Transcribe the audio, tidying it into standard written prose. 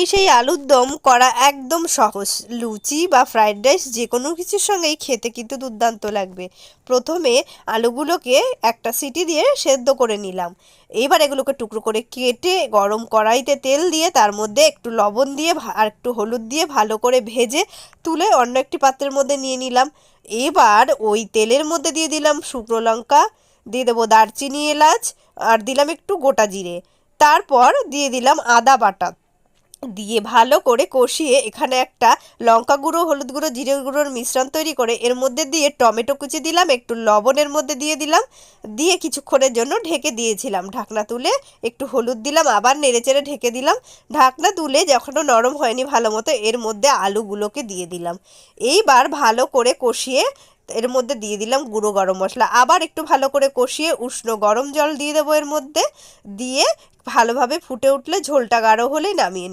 নিরামিষ এই আলুর দম করা একদম সহজ। লুচি বা ফ্রাইড রাইস যে কোনো কিছুর সঙ্গেই খেতে কিন্তু দুর্দান্ত লাগবে। প্রথমে আলুগুলোকে একটা সিটি দিয়ে সেদ্ধ করে নিলাম। এবার এগুলোকে টুকরো করে কেটে গরম কড়াইতে তেল দিয়ে তার মধ্যে একটু লবণ দিয়ে আর একটু হলুদ দিয়ে ভালো করে ভেজে তুলে অন্য একটি পাত্রের মধ্যে নিয়ে নিলাম। এবার ওই তেলের মধ্যে দিয়ে দিলাম শুকনো লঙ্কা, দিয়ে দেবো দারচিনি, এলাচ, আর দিলাম একটু গোটা জিরে। তারপর দিয়ে দিলাম আদা বাটা, দিয়ে ভালো করে কষিয়ে এখানে একটা লঙ্কা গুঁড়ো, হলুদ গুঁড়ো, জিরে গুঁড়োর মিশ্রণ তৈরি করে এর মধ্যে দিয়ে টমেটো কুচি দিলাম, একটু লবণের মধ্যে দিয়ে দিলাম, দিয়ে কিছুক্ষণের জন্য ঢেকে দিয়েছিলাম। ঢাকনা তুলে একটু হলুদ দিলাম, আবার নেড়েচেড়ে ঢেকে দিলাম। ঢাকনা তুলে যখনও নরম হয়নি ভালো মতো, এর মধ্যে আলুগুলোকে দিয়ে দিলাম। এইবার ভালো করে কষিয়ে এর মধ্যে দিয়ে দিলাম গুঁড়ো গরম মশলা, আবার একটু ভালো করে কষিয়ে উষ্ণ গরম জল দিয়ে দেবো এর মধ্যে, দিয়ে ভালোভাবে ফুটে উঠলে ঝোলটা গাঢ় হলেই নামিয়ে